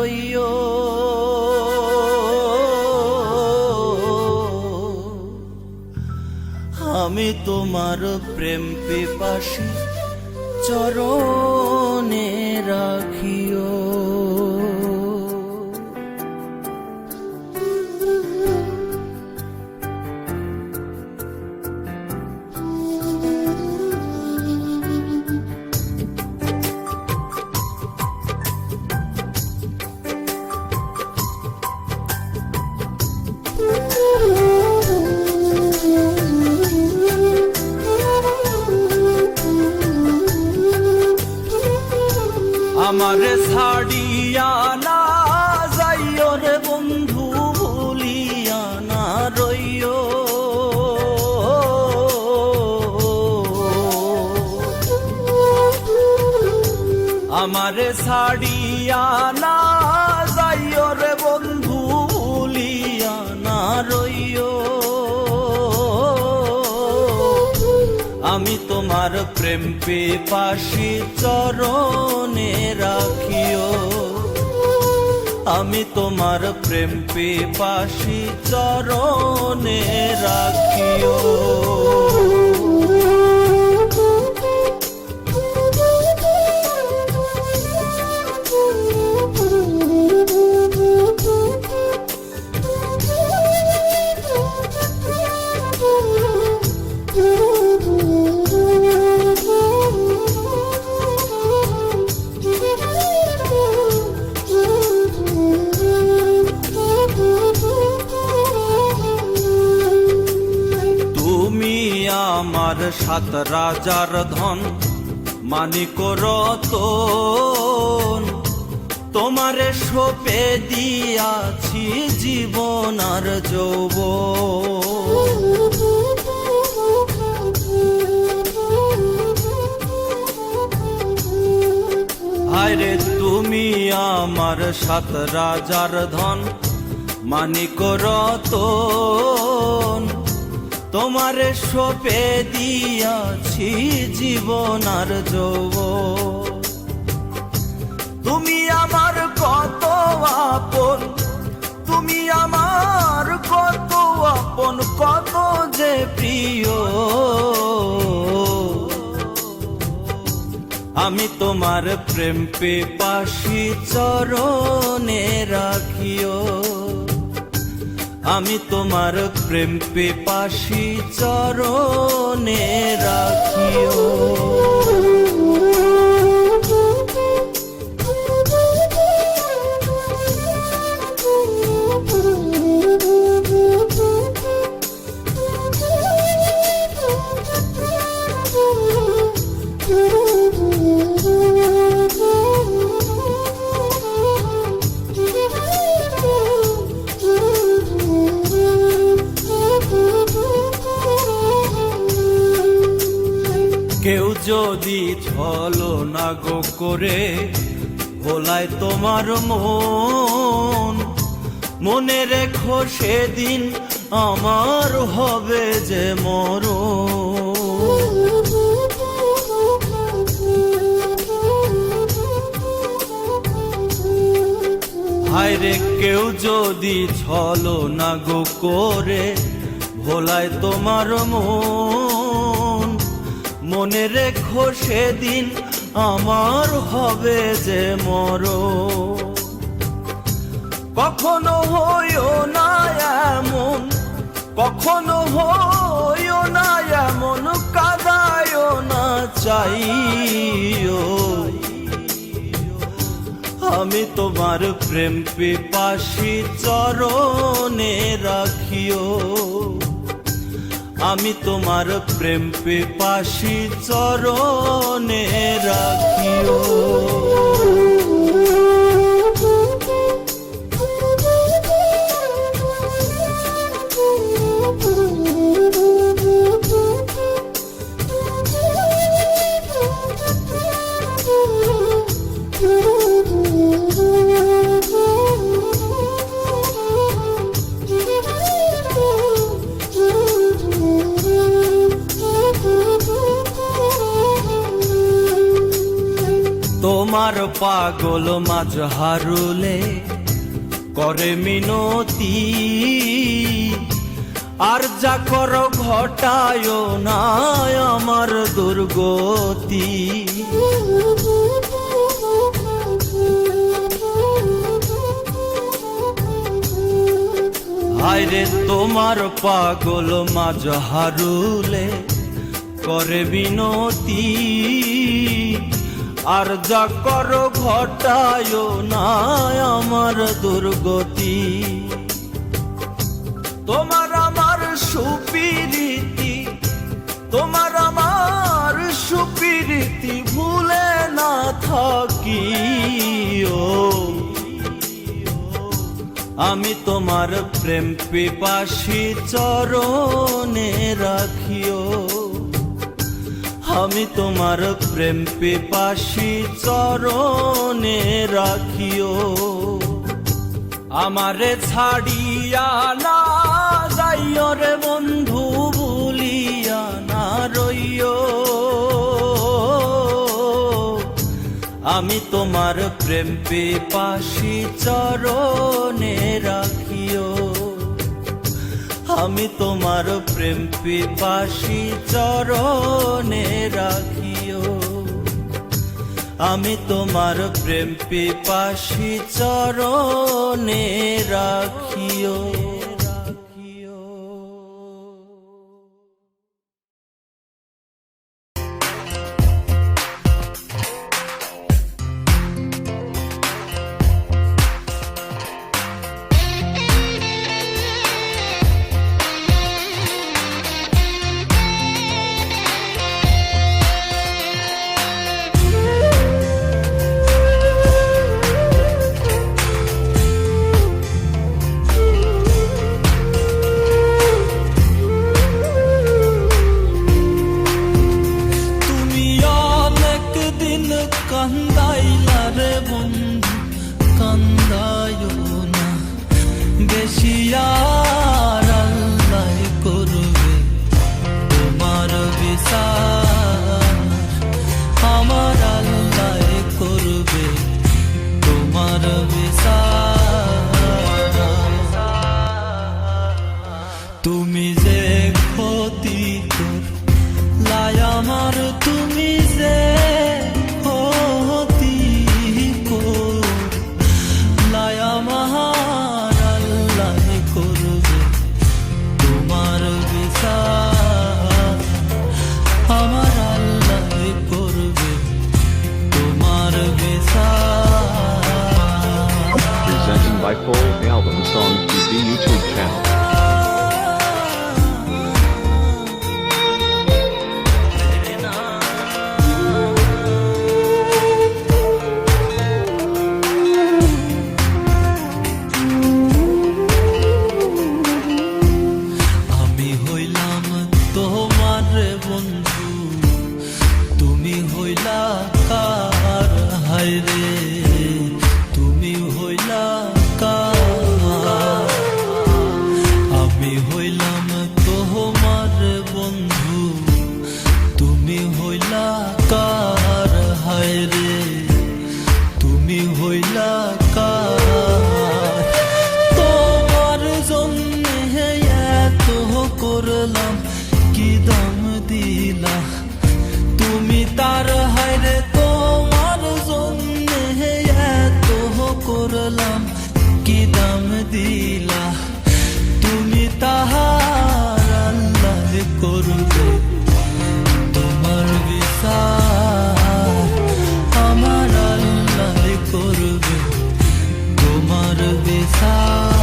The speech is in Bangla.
রইও। আমি তোমার প্রেম পিপাসী চরণে রাখিও। আমারে ছাড়িয়া না যাইও রে বন্ধু, ভুলিয়া না রইও। আমারে ছাড়িয়া না যাইও রে বন্ধু, ভুলিয়া না রইও। আমি তোমার প্রেম পিপাসী চরণে রাখিও। আমি তোমার প্রেম পিপাসী চরণে রাখিও। আমার সাত রাজার ধন, মানিক রতন, তোমারে সঁপে দিয়াছি জীবন আর যৌবন। হায়রে তুমি আমার সাত রাজার ধন, মানিক রতন, তোমারে সঁপে দিয়াছি জীবন আর যৌবন। তুমি আমার কত আপন, তুমি আমার কত আপন, কত যে প্রিয়। আমি তোমার প্রেম পিপাসী চরণে রাখিও। আমি তোমার প্রেম পিপাসী চরণে রাখিও। কেউ যদি ছলনা গো করে ভোলায় তোমার মন, মনে রেখো সেদিন আমার হবে যে মরণ। হায়রে কেউ যদি ছলনা গো করে ভোলায় তোমার মন, মনে রেখো সেদিন আমার হবে যে মরণ। কখনো হইও না এমন, কখনো হইও না এমন, কাঁদায়ও না চাইও। আমি তোমার প্রেম পিপাসী চরণে রাখিও। আমি তোমার প্রেম পিপাসী চরণে রাখিও। তোমার পাগল মাজহারুলে করে মিনতি, আর যা করো ঘটায় না আমার দুর্গতি। হায়রে তোমার পাগল মাজহারুলে করে বিনতি, আর যা করো ঘটায় না আমার দুর্গতি। তোমার আমার সুপিরিতি, তোমার আমার সুপিরিতি ভুলে না থাকি। ও আমি তোমার প্রেম পিপাসী চরণে রাখিও, আমি তোমার প্রেম পিপাসী চরণে রাখিও। আমারে ছাড়িয়া না যাইও রে বন্ধু, ভুলিয়া না রইও। আমি তোমার প্রেম পিপাসী চরণে রাখিও, আমি তোমার প্রেম পিপাসী চরণে রাখিও, আমি তোমার প্রেম পিপাসী চরণে রাখিও। কান্দাইলা রে বন্ধু কান্দায়ো না বেশি, আর আল্লাহ করবে তোমার বিচার, আমার আল্লাহ করবে তোমার বিচার। তুমি যে ক্ষতি করলাই আমার, তুমি যে Presenting by Paul Album Song TV YouTube channel. আমি হইলাম তোমার বন্ধু, তুমি হইলা কার হায়রে, তুমি হইলা কার। আমি হইলাম তোমার বন্ধু, তুমি হইলা কার হায়রে, তুমি হইলা কার। তোমার জন্য এত করলাম কি দাম দিলা তুমি তার, হায়রে তোমার জন্য এত করলাম কি দাম দিলা তুমি তাহার, আল্লাহ করবে তোমার বিচার, আমার আল্লাহ করবে তোমার বিচার।